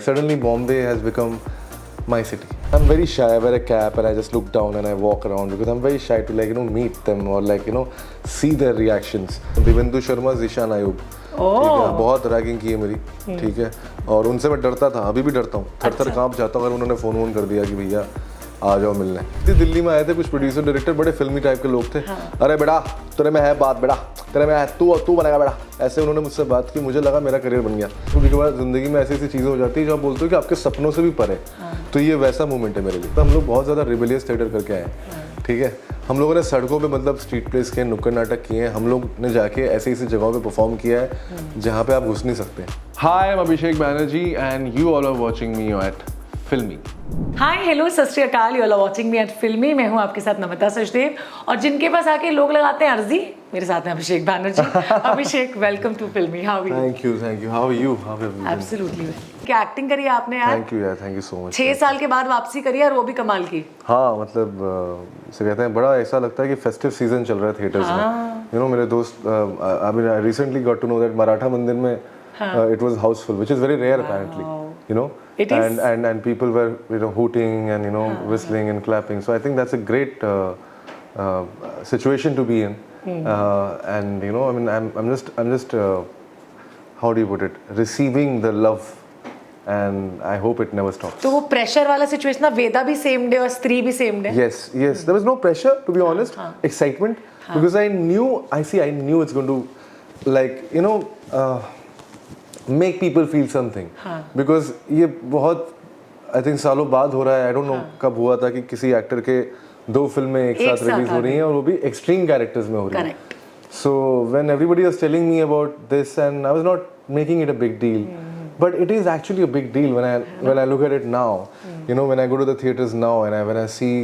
suddenly Bombay has become my city. I'm very shy. I wear a cap and I just look down and I walk around because I'm very shy to meet them or see their reactions. Devendu Sharma, Zeeshan Ayub, ठीक है, बहुत ragging की है मेरी, ठीक है, और उनसे मैं डरता था, अभी भी डरता हूँ, थर-थर कांप जाता हूँ अगर उन्होंने फ़ोन कर दिया कि भैया आ जाओ मिलने। दिल्ली में आए थे कुछ प्रोड्यूसर डायरेक्टर, बड़े फिल्मी टाइप के लोग थे। अरे बेटा तेरे में है बात, बेटा तेरे में है, तू बनेगा बेटा, ऐसे उन्होंने मुझसे बात की। मुझे लगा मेरा करियर बन गया। क्योंकि के बाद जिंदगी में ऐसी ऐसी चीज़ें हो जाती है जो आप बोलते हो कि आपके सपनों से भी परे। तो ये वैसा मोमेंट है मेरे लिए। तो हम लोग बहुत ज़्यादा रिबेलियस थिएटर करके आए, ठीक है। हम लोगों ने सड़कों पे मतलब स्ट्रीट प्लेस किए, नुक्कड़ नाटक किए हैं। हम लोग ने जाके ऐसी ऐसी जगहों पे परफॉर्म किया है जहाँ पे आप घुस नहीं सकते। Hi, I am Abhishek Banerjee and you all are watching me at Filmy. Hi hello Sat Sri Akal, you are watching me at Filmy. मैं हूँ आपके साथ नमिता सचदेव, और जिनके पास आके लोग लगाते हैं अर्जी, मेरे साथ हैं Abhishek Banerjee. Abhishek, welcome to Filmy. How are you? Thank you. How are you? How have you been? Absolutely. क्या एक्टिंग करी है आपने यार? थैंक यू यार, थैंक यू सो मच। 6 साल के बाद वापसी करी है और वो भी कमाल की। हाँ, मतलब से कहते हैं बड़ा ऐसा लगता है कि फेस्टिव सीजन चल रहा है थिएटर्स में। यू नो, मेरे दोस्त I recently got to know that Maratha Mandir में it was housefull, which is very rare apparently, you know. It is. And people were hooting and whistling and clapping. So I think that's a great situation to be in. And I mean I'm just how do you put it, receiving the love, and I hope it never stops. तो वो pressure वाला situation ना, वेदा भी same day और स्त्री भी same day? Yes, there was no pressure, to be honest. Excitement, because I knew it's going to make people feel something. Because ये बहुत I think सालों बाद हो रहा है। I don't know कब हुआ था कि किसी एक्टर के 2 फिल्में एक साथ रिलीज हो रही हैं और वो भी एक्सट्रीम कैरेक्टर्स में हो रही हैं। So when everybody was telling me about this, and I was not making it a big deal, but it is actually a big deal when I look at it now. When I go to the theaters now and when I see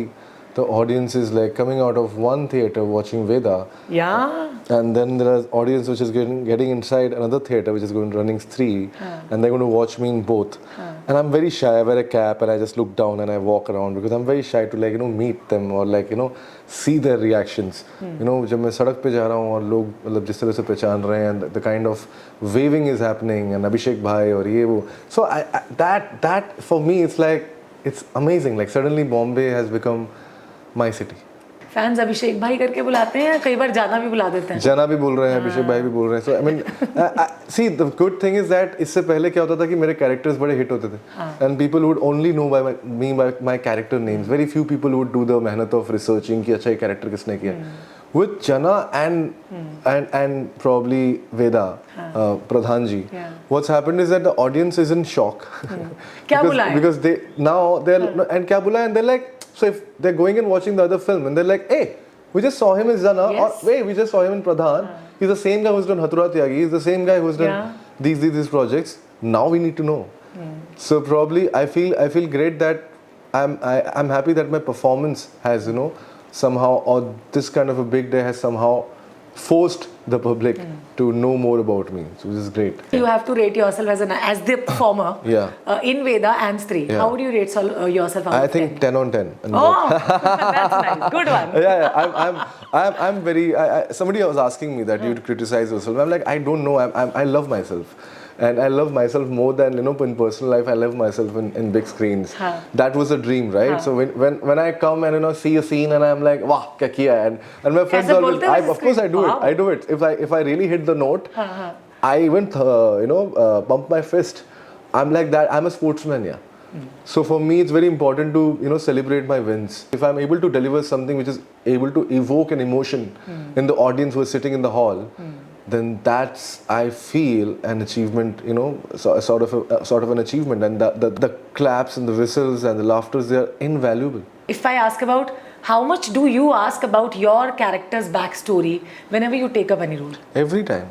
the audience is like coming out of one theater watching Veda. Yeah. And then there is audience which is getting inside another theater which is running 3, and they're going to watch me in both. And I'm very shy. I wear a cap and I just look down and I walk around because I'm very shy to meet them or see their reactions. जब मैं सड़क पे जा रहा हूँ और लोग मतलब जिस तरह से पहचान रहे हैं, the kind of waving is happening and अभिषेक भाई और ये वो. So that for me it's amazing. Like suddenly Bombay has become my city. Fans Abhishek भाई करके बुलाते हैं, कई बार जाना भी बुला देते हैं। जाना भी बोल रहे हैं, अभिषेक भाई भी बोल रहे हैं। So I mean, see the good thing is that इससे पहले क्या होता था कि मेरे कैरेक्टर्स बड़े हिट होते थे, and people would only know by my character names. Very few people would do the मेहनत of researching कि अच्छा ये कैरेक्टर किसने किया। With Jana and probably Veda, Pradhan ji, what's happened is that the audience is in shock. क्या बुलाया? Because they're and क्या बुलाया, and they're like, so if they're going and watching the other film and they're like, hey, we just saw him as Jana, or wait, we just saw him in Pradhan. He's the same guy who's done Hathura Tyagi. He's the same guy who's done these projects. Now we need to know. So probably I feel great that I'm happy that my performance has somehow, or this kind of a big day has somehow forced the public to know more about me, so which is great. You have to rate yourself as the performer. In Veda and Stree. How would you rate yourself out of 10? I think 10 on 10. Oh, that's nice. Good one. Yeah. I'm very. Somebody was asking me that you'd criticize yourself. I'm like, I don't know. I love myself. And I love myself more than in personal life. I love myself in big screens. That was a dream, right? So when I come and see a scene and I'm like, wow, kya kiya? And my friends always, of course I do it. I do it. If I really hit the note, I even pump my fist. I'm like that. I'm a sportsman, yeah. So for me, it's very important to celebrate my wins. If I'm able to deliver something which is able to evoke an emotion in the audience who is sitting in the hall, then that's, I feel, an achievement, sort of an achievement. And the claps and the whistles and the laughters, they are invaluable. If I ask about how much do you ask about your character's backstory whenever you take up any role? Every time.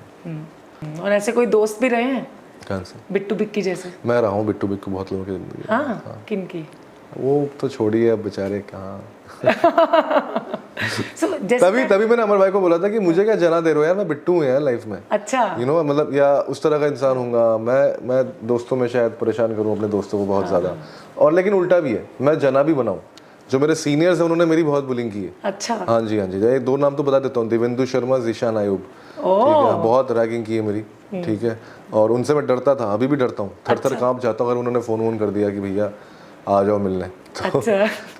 और ऐसे कोई दोस्त भी रहे हैं? कौन से? बिट्टू बिक्की जैसे? मैं रहा हूँ बिट्टू बिक्की बहुत लोगों की जिंदगी। हाँ, किन की? वो तो छोड़िए अब, बेचारे कहाँ। तभी मैंने अमर भाई को बोला था कि मुझे क्या जना दे रहे हो यार, मैं बिट्टू हूँ यार लाइफ में। अच्छा। मतलब या उस तरह का इंसान हूँगा मैं दोस्तों में शायद परेशान करूँ अपने दोस्तों को बहुत ज़्यादा, और लेकिन उल्टा भी है, मैं जना भी बनाऊँ। जो मेरे सीनियर्स हैं उन्होंने मेरी बहुत बुलिंग की है। अच्छा। हाँ जी। 2 नाम तो बता देता हूँ, देवेंदु शर्मा, ज़ीशान आयुब, ठीक है, बहुत रैगिंग की है मेरी, ठीक है, और उनसे मैं डरता था, अभी भी डरता हूँ, थर कांप जाता हूँ अगर उन्होंने फ़ोन कर दिया कि भैया आ जाओ मिलने।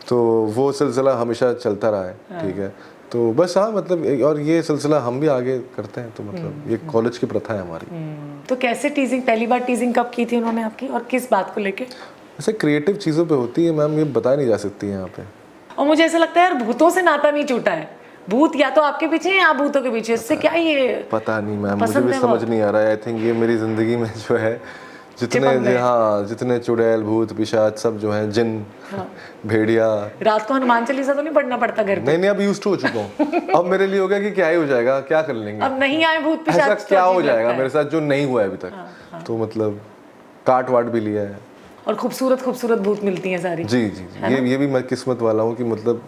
तो वो सिलसिला हमेशा चलता रहा है, ठीक है, तो बस हाँ मतलब, और ये सिलसिला हम भी आगे करते हैं, तो मतलब ये कॉलेज की प्रथा है हमारी। तो कैसे टीजिंग, पहली बार टीजिंग कब की थी उन्होंने आपकी, और किस बात को लेके? ऐसे क्रिएटिव चीज़ों पे होती है मैम, ये बताई नहीं जा सकती है यहाँ पे। और मुझे ऐसा लगता है यार भूतों से नाता नहीं छूटा है, भूत या तो आपके पीछे या आप भूतों के पीछे, इससे क्या ये पता नहीं मैम, मुझे भी समझ नहीं आ रहा है। आई थिंक ये मेरी ज़िंदगी में जो है जितने, हाँ जितने चुड़ैल भूत पिशाच सब जो हैं, जिन, भेड़िया। रात को हनुमान चालीसा तो नहीं पढ़ना पड़ता घर पे? नहीं, अब यूज्ड हो चुका हूँ। अब मेरे लिए हो गया कि क्या ही हो जाएगा, क्या कर लेंगे, अब नहीं आए भूत पिशाच ऐसा तो क्या हो अजीब जाएगा लगता है। मेरे साथ जो नहीं हुआ है अभी तक। तो मतलब काट वाट भी लिया है। और खूबसूरत खूबसूरत भूत मिलती हैं सारी। जी जी जी, ये भी मैं किस्मत वाला हूँ कि मतलब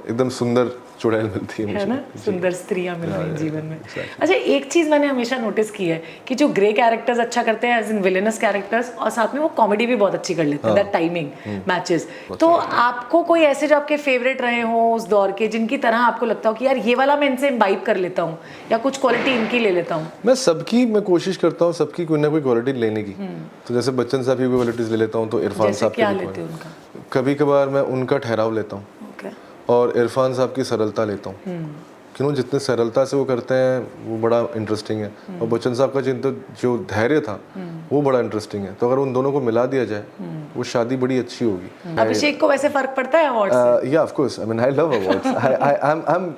एकदम सुंदर चुड़ैल मिलती है है ना, मुझे। सुंदर स्त्रियां मिल रही जीवन में। अच्छा, एक चीज मैंने हमेशा नोटिस की है कि जो ग्रे कैरेक्टर्स अच्छा करते हैं, एज इन विलेनस कैरेक्टर्स, और साथ में वो कॉमेडी भी बहुत अच्छी कर लेते हैं, दैट टाइमिंग मैचेस। तो आपको कोई ऐसे जो आपके फेवरेट रहे हो उस दौर के, जिनकी तरह आपको लगता हो कि यार ये वाला मैं इनसे इम्बाइब कर लेता हूँ, या कुछ क्वालिटी इनकी ले लेता हूँ? मैं कोशिश करता हूँ सबकी कोई ना कोई क्वालिटी लेने की। तो जैसे बच्चन साहब की क्वालिटीज ले लेता हूँ, तो इरफान साहब क्या लेते हो उनका? कभी कभार मैं उनका ठहराव लेता हूँ, और इरफान साहब की सरलता लेता हूँ, क्यों, जितने सरलता से वो करते हैं वो बड़ा इंटरेस्टिंग है, और बच्चन साहब का जो धैर्य था वो बड़ा इंटरेस्टिंग है। तो अगर उन दोनों को मिला दिया जाए वो शादी बड़ी अच्छी होगी। अभिषेक को वैसे फर्क पड़ता है अवार्ड्स से? Yeah, of course. I mean, I love awards.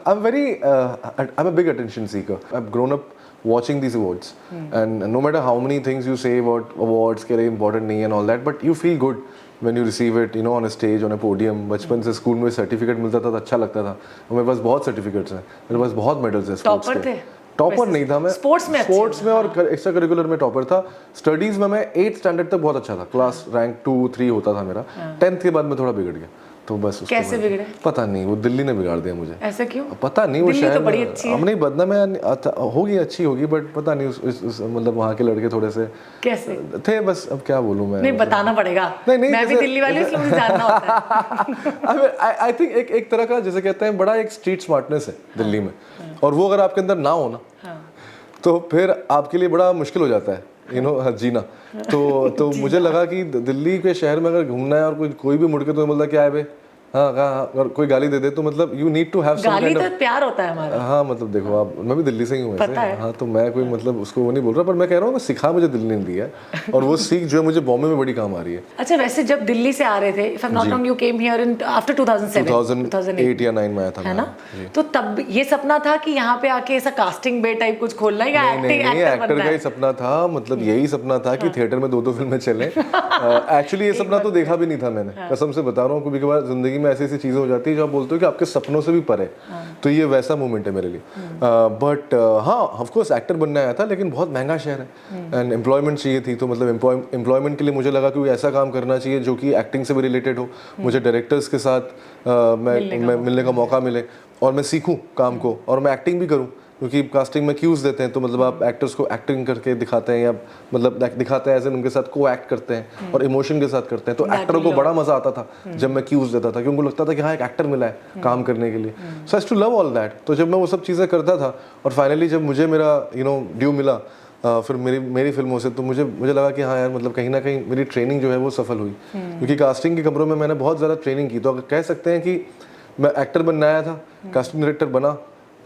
I'm very I'm a big attention seeker. I've grown up watching these awards, and no matter how many things you say about awards के लिए important नहीं and all that, but you feel good when you receive it, you know, on a stage, on a podium. बचपन से school में certificate मिलता था तो अच्छा लगता था, और मेरे पास बहुत सर्टिफिकेट्स हैं, मेरे पास बहुत मेडल्स हैं स्पोर्ट्स के। टॉपर थे? टॉपर नहीं था मैं, स्पोर्ट्स में और एक्स्ट्रा करिकुलर में टॉपर था। स्टडीज में मैं 8th स्टैंडर्ड तक बहुत अच्छा था, क्लास रैंक 2-3 होता था मेरा। 10th के बाद मैं थोड़ा बिगड़ गया, तो बस कैसे बिगड़े? पता नहीं, वो दिल्ली ने बिगाड़ दिया मुझे। ऐसा क्यों? पता नहीं, वो दिल्ली शायद तो बड़ी अच्छी है। अब नहीं बदला, मैं होगी अच्छी होगी, बट पता नहीं उस मतलब वहाँ के लड़के थोड़े से कैसे थे, बस अब क्या बोलूँ मैं। नहीं बताना पड़ेगा। नहीं, मैं भी दिल्ली वाली हूँ, इसलिए मुझे जानना होता है। आई थिंक एक तरह का, जैसे कहते हैं, बड़ा एक स्ट्रीट स्मार्टनेस है दिल्ली में, और वो अगर आपके अंदर ना हो ना, तो फिर आपके लिए बड़ा मुश्किल हो जाता है, यू नो, जीना। तो मुझे लगा कि दिल्ली के शहर में अगर घूमना है और कोई भी मुड़ के तो बोलता क्या है बे, हाँ अगर कोई गाली दे दे तो मतलब you need to have some kind of प्यार होता है हमारा। हाँ मतलब देखो आप, मैं भी दिल्ली से ही हूँ वैसे, हाँ, तो मैं कोई मतलब उसको वो नहीं बोल रहा, पर मैं कह रहा हूँ सिखा मुझे दिल्ली ने दिया, और वो सीख जो है मुझे बॉम्बे में बड़ी काम आ रही है। अच्छा, वैसे जब दिल्ली से आ रहे थे, if I am not wrong, you came here in after 2008 या 9 में आया था, है ना? तो तब ये सपना था कि यहाँ पे आके ऐसा कास्टिंग बे टाइप कुछ खोलना है, या एक्टर का ही सपना था, मतलब यही सपना था कि थिएटर में 2-2 फिल्में चले। एक्चुअली ये सपना तो देखा भी नहीं था मैंने, कसम से बता रहा हूँ। कभी कभार जिंदगी में ऐसी ऐसी चीजें हो जाती है जो आप बोलते हो कि आपके सपनों से भी परे, तो ये वैसा मोमेंट है मेरे लिए। बट हाँ, ऑफ कोर्स एक्टर बनने आया था, लेकिन बहुत महंगा शहर है, एंड एम्प्लॉयमेंट चाहिए थी, तो मतलब एम्प्लॉयमेंट के लिए मुझे लगा कि कोई ऐसा काम करना चाहिए जो कि एक्टिंग से भी रिलेटेड हो, मुझे डायरेक्टर्स के साथ मैं मिलने का मौका मिले, और मैं सीखूं काम को, और मैं एक्टिंग भी करूं, क्योंकि कास्टिंग में क्यूज देते हैं, तो मतलब आप एक्टर्स को एक्टिंग करके दिखाते हैं, या मतलब दिखाते हैं ऐसे उनके साथ को एक्ट करते हैं और इमोशन के साथ करते हैं, तो एक्टरों को बड़ा मजा आता था जब मैं क्यूज देता था, क्योंकि उनको लगता था कि हाँ एक एक्टर मिला है काम करने के लिए। सो आई टू लव ऑल दैट। तो जब मैं वो सब चीज़ें करता था, और फाइनली जब मुझे मेरा ड्यू मिला फिर मेरी फिल्मों से, तो मुझे लगा कि हाँ यार, मतलब कहीं ना कहीं मेरी ट्रेनिंग जो है वो सफल हुई, क्योंकि कास्टिंग के कमरों में मैंने बहुत ज़्यादा ट्रेनिंग की। तो अगर कह सकते हैं कि मैं एक्टर बनना आया था, कास्टिंग डायरेक्टर बना,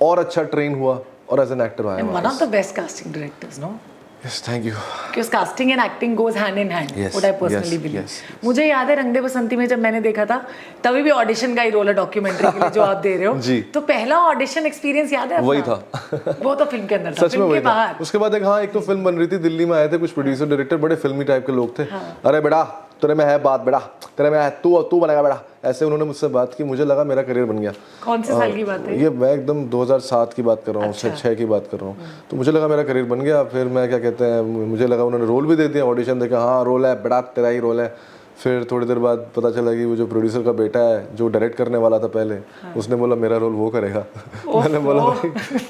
और अच्छा ट्रेन हुआ, और एज एन एक्टर आया। One of the best casting directors, no? Yes, thank you. Because casting and acting goes hand in hand. Yes, what I personally yes, believe. yes. मुझे याद है रंग दे बसंती में जब मैंने देखा था, तभी भी ऑडिशन का ही रोल है डॉक्यूमेंट्री के लिए जो आप दे रहे हो। जी। तो पहला ऑडिशन एक्सपीरियंस याद है? वही था। वो तो फिल्म के अंदर था, सच में वही था। उसके बाद एक तो फिल्म बन रही थी, दिल्ली में आए थे कुछ प्रोड्यूसर डायरेक्टर, बड़े फिल्मी टाइप के लोग थे। अरे बेटा तेरे में है बात, बेटा तेरे में है, तू बनेगा बेटा, ऐसे उन्होंने मुझसे बात की। मुझे लगा मेरा करियर बन गया। कौन से साल की बात है ये? मैं एकदम 2007 की बात कर रहा हूँ, 6 की बात कर रहा हूँ। तो मुझे लगा मेरा करियर बन गया। फिर मैं क्या कहते हैं, मुझे लगा उन्होंने रोल भी दे दिया, ऑडिशन देखा, हाँ रोल है बेटा, तेरा ही रोल है। फिर थोड़ी देर बाद पता चला कि वो जो प्रोड्यूसर का बेटा है, जो डायरेक्ट करने वाला था पहले, उसने बोला मेरा रोल वो करेगा। मैंने बोला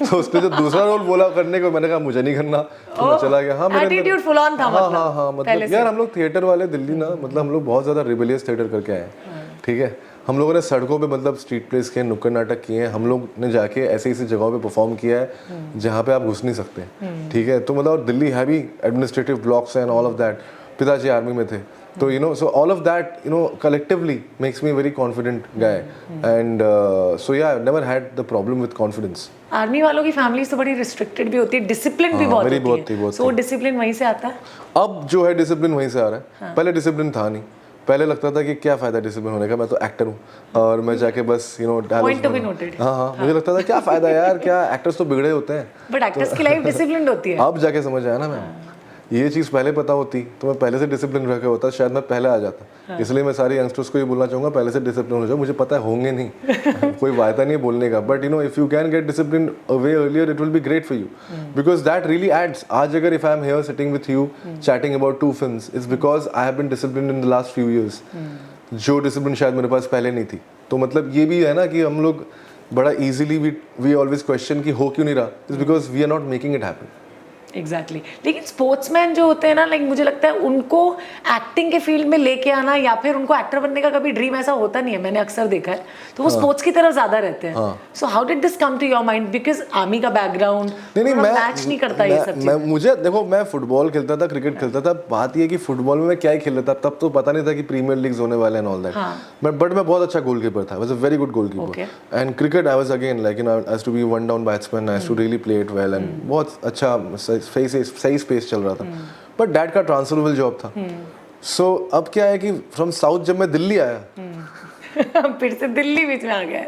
तो उसने जो दूसरा रोल बोला करने को, मैंने कहा मुझे नहीं करना, तो मैं चला गया। हाँ एटीट्यूड फुल ऑन था। हाँ मतलब यार हम लोग थिएटर वाले दिल्ली ना, मतलब हम लोग बहुत ज़्यादा रिबेलियस थिएटर करके आए हैं, ठीक है। हम लोगों ने सड़कों पे मतलब स्ट्रीट प्लेस किए, नुक्कड़ नाटक किए हैं, हम लोग ने जाके ऐसी ऐसी जगहों पे परफॉर्म किया है जहाँ पे आप घुस नहीं सकते, ठीक है। तो मतलब Delhi heavy administrative blocks and all of that, पिताजी आर्मी में थे, तो you know so all of that you know collectively makes me very confident guy and so yeah I never had the problem with confidence. Army वालों की families तो बड़ी restricted भी होती है, डिसिप्लिन भी बहुत होती है, सो डिसिप्लिन वहीं से आता है। अब जो है डिसिप्लिन वहीं से आ रहा है, पहले डिसिप्लिन था नहीं। पहले लगता था कि क्या फायदा डिसिप्लिन होने का, मैं तो एक्टर हूँ और मैं जाके बस you know point to be noted. हाँ, मुझे लगता था क्या फायदा यार, क्या एक्टर्स तो बिगड़े होते हैं, बट एक्टर्स की लाइफ डिसिप्लिन्ड होती है। अब जाके समझ आया ना मैं, ये चीज़ पहले पता होती तो मैं पहले से डिसिप्लिन रह के होता, शायद मैं पहले आ जाता। इसलिए मैं सारे यंगस्टर्स को ये बोलना चाहूँगा, पहले से डिसिप्लिन हो जाओ। मुझे पता है होंगे नहीं कोई वायदा नहीं है बोलने का, but you know if you can get discipline way earlier it will be great for you, because that really adds. आज अगर if I am here sitting with you chatting about 2 films, it's because I have been disciplined in the last few years, जो discipline शायद मेरे पास पहले नहीं थी। तो मतलब ये भी है ना कि हम लोग बड़ा इजीली वी ऑलवेज क्वेश्चन कि हो क्यों नहीं रहा, it's because we are not making it happen. Exactly लेकिन स्पोर्ट्समैन जो होते हैं ना, लाइक मुझे लगता है उनको एक्टिंग के फील्ड में लेके आना या फिर उनको एक्टर बनने का कभी ड्रीम ऐसा होता नहीं है, मैंने अक्सर देखा है, तो वो स्पोर्ट्स की तरफ ज्यादा रहते हैं। So how did this come to your mind, because army का बैकग्राउंड नहीं मैच नहीं करता ये सब चीज़। मुझे देखो, मैं फुटबॉल खेलता था, क्रिकेट खेलता था, बात ये है कि फुटबॉल में मैं क्या ही खेल रहा था, तब तो पता नहीं था कि प्रीमियर लीग्स होने वाले एंड ऑल दैट, बट मैं बहुत अच्छा गोलकीपर था, was a very good goalkeeper. And cricket I was again like you know I has to be one down batsman, I has to really play it well, and बहुत अच्छा सही space चल रहा था, बट डैड का transferable job था। So अब क्या है कि फ्रॉम साउथ जब मैं दिल्ली आया फिर से दिल्ली बीच में आ गया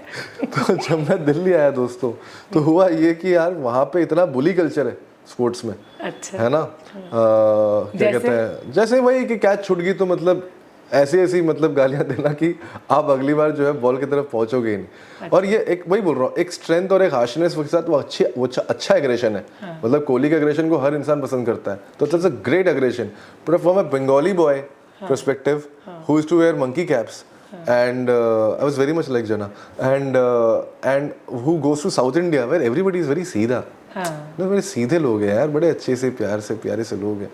तो जब मैं दिल्ली आया दोस्तों, तो हुआ ये कि यार वहाँ पे इतना बुली कल्चर है स्पोर्ट्स में, अच्छा है ना, क्या कहते हैं, जैसे वही कि कैच छूट गई तो मतलब ऐसी मतलब गालियां देना कि आप अगली बार जो है बॉल की तरफ पहुंचोगे ही नहीं। और ये एक वही बोल रहा हूँ, एक स्ट्रेंथ और एक हार्शनेस के साथ वो अच्छा एग्रेशन है। मतलब कोहली का एग्रेशन को हर इंसान पसंद करता है, तो it's a great aggression, but from a Bengali boy perspective who used to wear monkey caps and I was very much like Jana and who goes to South India where everybody is very सीधा, ना बड़े सीधे लोग हैं यार, बड़े अच्छे से प्यारे से लोग हैं।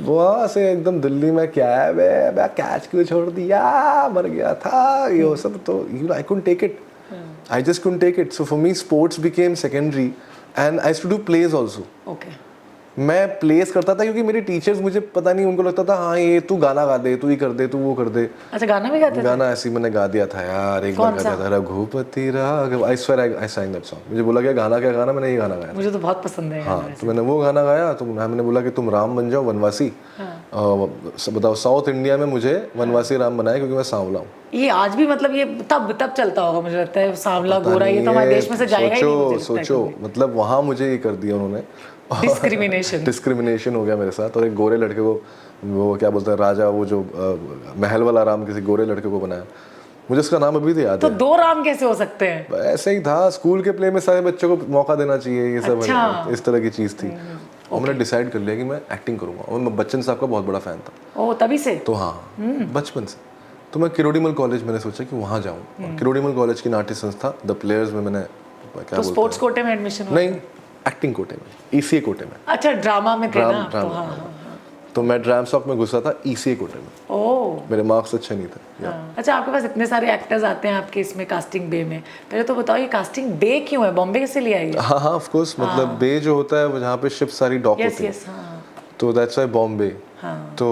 वहाँ से एकदम दिल्ली में क्या है बे कैच क्यों छोड़ दिया, मर गया था, ये सब, तो I couldn't take it, I just couldn't take it, so for me sports became secondary and I used to do plays also. Okay. मैं प्लेस करता था क्योंकि मेरे टीचर्स, मुझे पता नहीं, उनको लगता था हाँ ये तू गाना गा दे, तू ये कर दे, तू वो कर दे। अच्छा गाना भी गाते थे? गाना ऐसे ही मैंने गा दिया था यार, एक बार गा दिया था, Raghupati Raghav, I swear I sang that song। मुझे बोला क्या गाना, मैंने ये गाना गाया, मुझे तो बहुत पसंद है। हाँ, तो मैंने वो गाना गाया, तो मैंने बोला कि तुम राम बन जाओ वनवासी, बताओ साउथ इंडिया में मुझे वनवासी राम बनाए क्योंकि मैं सांवला हूँ। ये आज भी मतलब ये तब चलता होगा मुझे लगता है, सांवला गोरा ये तो हमारे देश में से जाएगा ही नहीं। सोचो मतलब वहाँ मुझे ये कर दिया उन्होंने, डिस्क्रिमिनेशन हो गया मेरे साथ, और एक गोरे लड़के को, वो क्या बोलते हैं राजा, वो जो महल वाला राम किसी गोरे लड़के को बनाया, मुझे उसका नाम अभी तो याद है। तो 2 राम कैसे हो सकते हैं? ऐसे ही था, स्कूल के प्ले में सारे बच्चों को मौका देना चाहिए, ये सब अच्छा। इस तरह की चीज़ थी। और मैंने डिसाइड कर लिया कि मैं एक्टिंग करूँगा, और मैं बच्चन साहब का बहुत बड़ा फ़ैन था। ओह तभी से? तो हाँ, बचपन से। तो मैं किरोड़ीमल कॉलेज, मैंने सोचा कि वहाँ जाऊँ, किरोड़ीमल कॉलेज की नाट्य संस्था द प्लेयर्स में मैंने क्या, तो स्पोर्ट्स कोटे में एडमिशन? नहीं, एक्टिंग कोटे में, ECA कोटे में। अच्छा ड्रामा में थे ना? तो हाँ। तो मैं ड्राम स्टॉक में घुसा था ECA कोटे में। ओह, मेरे मार्क्स अच्छे नहीं थे। अच्छा आपके पास इतने सारे एक्टर्स आते हैं आपके इसमें कास्टिंग बे में, पहले तो बताओ ये कास्टिंग बे क्यों है, बॉम्बे से लिया है? हाँ ऑफ कोर्स, मतलब बे जो होता है वो जहाँ पे शिप सारी डॉक होती है, तो दैट्स व्हाई बॉम्बे। तो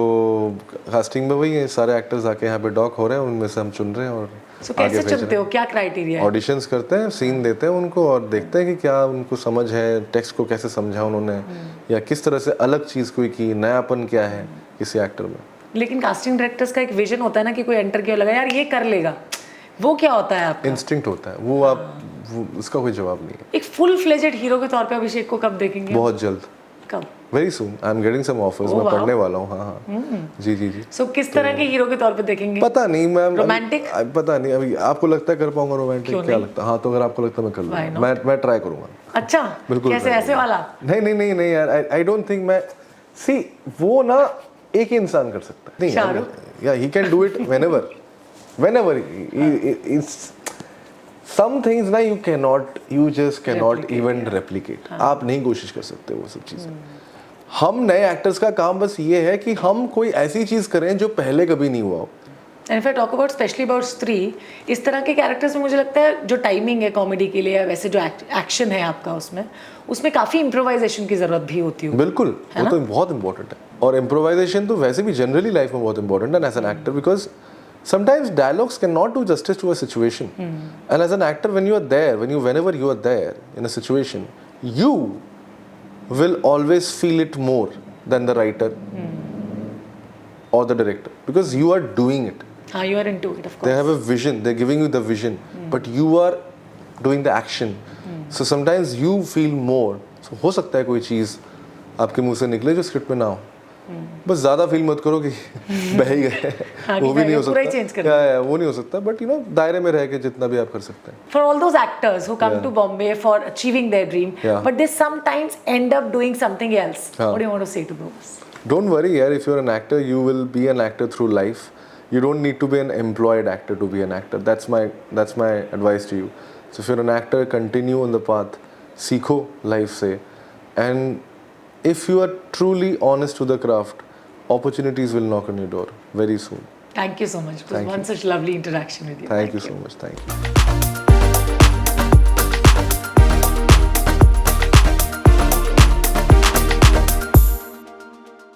कास्टिंग में वही है, सारे एक्टर्स आके यहाँ पे डॉक हो रहे हैं, उनमें से हम चुन रहे हैं। और कैसे चुनते हो, क्या क्राइटेरिया है? ऑडिशंस करते हैं, सीन देते हैं उनको और देखते हैं कि क्या उनको समझ है, टेक्स्ट को कैसे समझा उन्होंने, या किस तरह से अलग चीज़ कोई की, नयापन क्या है किसी एक्टर में। लेकिन कास्टिंग डायरेक्टर्स का एक विजन होता है ना कि कोई एंटर किया लगा यार ये कर लेगा, वो क्या होता है आपका? इंस्टिंक्ट होता है वो, आप उसका कोई जवाब नहीं है। एक फुल फ्लेजेड हीरो के तौर पे अभिषेक को कब देखेंगे? बहुत जल्द। कब? Very soon, I am getting some offers, मैं पढ़ने वाला हूँ। हाँ जी। सो किस तरह के हीरो के तौर पे देखेंगे? पता नहीं मैम, रोमांटिक? पता नहीं, अभी आपको लगता है कर पाऊंगा रोमांटिक? क्या लगता है? हाँ, तो अगर आपको लगता है मैं कर लूँगा, मैं ट्राई करूँगा। अच्छा बिल्कुल। कैसे, ऐसे वाला? नहीं यार, आई डोंट थिंक मैं, सी वो ना एक ही इंसान कर सकता है। नहीं या he can do it whenever some things ना you just cannot even replicate। आप नहीं कोशिश कर सकते वो सब चीज़ें। हम नए एक्टर्स का काम बस ये है कि हम कोई ऐसी चीज़ करें जो पहले कभी नहीं हुआ हो। And if I talk about specially about स्त्री, इस तरह के कैरेक्टर्स में मुझे लगता है जो टाइमिंग है कॉमेडी के लिए, या वैसे जो एक्शन है आपका उसमें काफ़ी इम्प्रोवाइजेशन की ज़रूरत भी होती है। बिल्कुल, वो तो बहुत इंपॉर्टेंट है, और इम्प्रोवाइजेशन तो वैसे भी जनरली लाइफ में बहुत इंपॉर्टेंट है as an actor, because sometimes dialogues cannot do justice to a situation, and as an actor when you are there, whenever you are there in a situation, you will always feel it more than the writer or the director, because you are doing it. You are into it, of course. They have a vision, they're giving you the vision, but you are doing the action. So sometimes you feel more. So हो सकता है कोई चीज़ आपके मुंह से निकले जो script में ना हो, बस ज़्यादा फील मत करो कि बह ही गए, वो भी नहीं हो सकता, वो नहीं हो सकता, बट दायरे में रह के जितना भी आप कर सकते हैं. For all those actors who come to Bombay for achieving their dream, but they sometimes end up doing something else. What do you want to say to those? Don't worry, yaar. If you're an actor, you will be an actor through life. You don't need to be an employed actor to be an actor. That's my advice to you. So if you're an actor, continue on the path. सीखो life से, and if you are truly honest to the craft, opportunities will knock on your door very soon. Thank you so much. It was such lovely interaction with you. Thank you so much. Thank you.